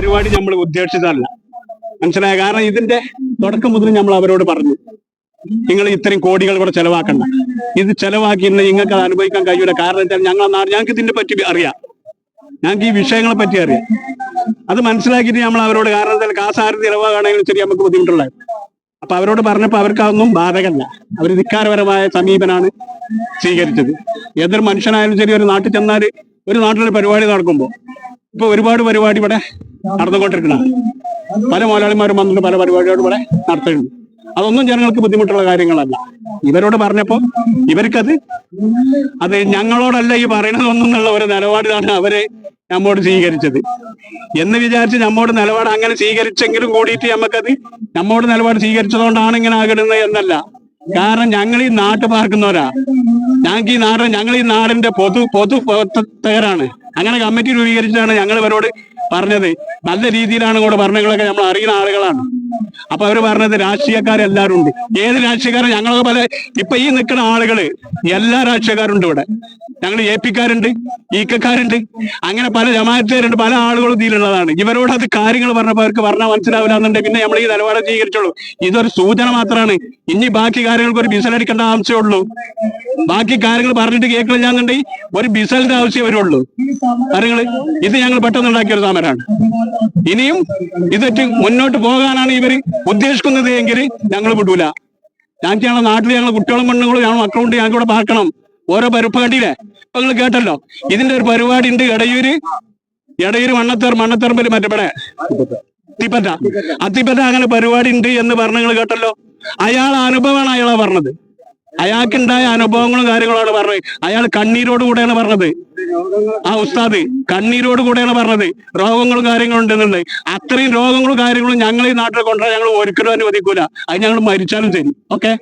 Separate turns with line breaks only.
പരിപാടി നമ്മൾ ഉദ്ദേശിച്ചതല്ല. മനസ്സിലായ? കാരണം ഇതിന്റെ തുടക്കം മുതൽ നമ്മൾ അവരോട് പറഞ്ഞു, നിങ്ങൾ ഇത്രയും കോടികൾ ഇവിടെ ചെലവാക്കണ്ട. ഇത് ചെലവാക്കിയിട്ട് നിങ്ങൾക്ക് അത് അനുഭവിക്കാൻ കഴിയൂല. കാരണം വെച്ചാൽ ഞങ്ങൾക്ക് ഇതിനെ പറ്റി അറിയാം, ഞങ്ങൾക്ക് ഈ വിഷയങ്ങളെ പറ്റി അറിയാം. അത് മനസ്സിലാക്കിയിട്ട് നമ്മൾ അവരോട്, കാരണം വെച്ചാൽ കാസാരം ചിലവാകണമെങ്കിൽ ശരി നമുക്ക് ബുദ്ധിമുട്ടുള്ളത്. അപ്പൊ അവരോട് പറഞ്ഞപ്പോ അവർക്കതൊന്നും ബാധകമല്ല. അവർ ധിക്കാരപരമായ സമീപനാണ് സ്വീകരിച്ചത്. ഏതൊരു മനുഷ്യനായാലും ശരി, ഒരു നാട്ടിൽ ചെന്നാൽ, ഒരു നാട്ടിലൊരു പരിപാടി നടക്കുമ്പോൾ, ഇപ്പൊ ഒരുപാട് പരിപാടി ഇവിടെ നടന്നുകൊണ്ടിരിക്കണം. പല മുതലാളിമാരും വന്നിട്ട് പല പരിപാടികളും ഇവിടെ നടത്തുന്നുണ്ട്. അതൊന്നും ജനങ്ങൾക്ക് ബുദ്ധിമുട്ടുള്ള കാര്യങ്ങളല്ല. ഇവരോട് പറഞ്ഞപ്പോ ഇവർക്കത് ഞങ്ങളോടല്ല ഈ പറയണതൊന്നും എന്നുള്ള ഒരു നിലപാടിലാണ് അവര് നമ്മോട് സ്വീകരിച്ചത് എന്ന് വിചാരിച്ച് നമ്മോട് നിലപാട് അങ്ങനെ സ്വീകരിച്ചെങ്കിലും കൂടിയിട്ട് നമ്മോട് നിലപാട് സ്വീകരിച്ചതുകൊണ്ടാണ് ഇങ്ങനെ ആകിടുന്നത് എന്നല്ല. കാരണം ഞങ്ങൾ ഈ നാട്ട് പാർക്കുന്നവരാ. ഞങ്ങൾ ഈ നാടിന്റെ പൊതു പ്രവർത്തകരാണ്. അങ്ങനെ കമ്മിറ്റി രൂപീകരിച്ചാണ് ഞങ്ങൾ ഇവരോട് പറഞ്ഞത്. നല്ല രീതിയിലാണ് കൂടെ പറഞ്ഞങ്ങളൊക്കെ നമ്മൾ അറിയുന്ന ആളുകളാണ്. അപ്പൊ അവര് പറഞ്ഞത് രാഷ്ട്രീയക്കാരെല്ലാരും ഉണ്ട്. ഏത് രാഷ്ട്രീയക്കാരും? ഞങ്ങളൊക്കെ പല ഇപ്പൊ ഈ നിൽക്കുന്ന ആളുകള് എല്ലാ രാഷ്ട്രീയക്കാരുണ്ട് ഇവിടെ. ഞങ്ങൾ എപിക്കാരുണ്ട്, ഈക്കക്കാരുണ്ട്, അങ്ങനെ പല ജമാഅത്തുകാരുണ്ട്, പല ആളുകളും ഇതിലുള്ളതാണ്. ഇവരോട് അത് കാര്യങ്ങൾ പറഞ്ഞപ്പോൾ അവർക്ക് പറഞ്ഞാൽ മനസ്സിലാവില്ല എന്നുണ്ടെങ്കിൽ പിന്നെ നമ്മൾ ഈ നിലപാട് സ്വീകരിച്ചുള്ളൂ. ഇതൊരു സൂചന മാത്രമാണ്. ഇനി ബാക്കി കാര്യങ്ങൾക്ക് ഒരു ബിസലടിക്കേണ്ട ആവശ്യമുള്ളൂ. ബാക്കി കാര്യങ്ങൾ പറഞ്ഞിട്ട് കേൾക്കില്ല എന്നുണ്ടെങ്കിൽ ഒരു ബിസലിന്റെ ആവശ്യം വരുള്ളൂ. കാര്യങ്ങള് ഇത് ഞങ്ങൾ പെട്ടെന്ന് ഉണ്ടാക്കിയ ഒരു സമരമാണ്. ഇനിയും ഇതൊക്കെ മുന്നോട്ട് പോകാനാണ് ഇവര് ഉദ്ദേശിക്കുന്നത് എങ്കിൽ ഞങ്ങൾ വിടൂല. ഞങ്ങൾക്ക് ഞങ്ങളുടെ നാട്ടിൽ ഞങ്ങൾ കുട്ടികളും പെണ്ണുങ്ങളും ഞങ്ങൾ മക്കളുണ്ട്, ഞങ്ങൾക്ക് ഇവിടെ പാർക്കണം. ഓരോ പരിപാടിയില്ലേ നിങ്ങൾ കേട്ടല്ലോ. ഇതിന്റെ ഒരു പരിപാടി ഉണ്ട് എടയൂര് മണ്ണത്തറമ്പിൽ മറ്റേ അത്തിപ്പറ്റ അങ്ങനെ പരിപാടി ഉണ്ട് എന്ന് പറഞ്ഞ കേട്ടല്ലോ. അയാളെ അനുഭവമാണ് അയാളാ പറഞ്ഞത്. അയാൾക്കുണ്ടായ അനുഭവങ്ങളും കാര്യങ്ങളാണ് പറഞ്ഞത്. അയാൾ കണ്ണീരോട് കൂടെയാണ് പറഞ്ഞത്. ആ ഉസ്താദ് കണ്ണീരോട് കൂടെയാണ് പറഞ്ഞത് രോഗങ്ങളും കാര്യങ്ങളും ഉണ്ടെന്നുള്ളത്. അത്രയും രോഗങ്ങളും കാര്യങ്ങളും ഞങ്ങൾ ഈ നാട്ടിൽ കൊണ്ടുവരാൻ ഞങ്ങൾ ഒരിക്കലും അനുവദിക്കൂല. അത് ഞങ്ങൾ മരിച്ചാലും ശരി. ഓക്കെ.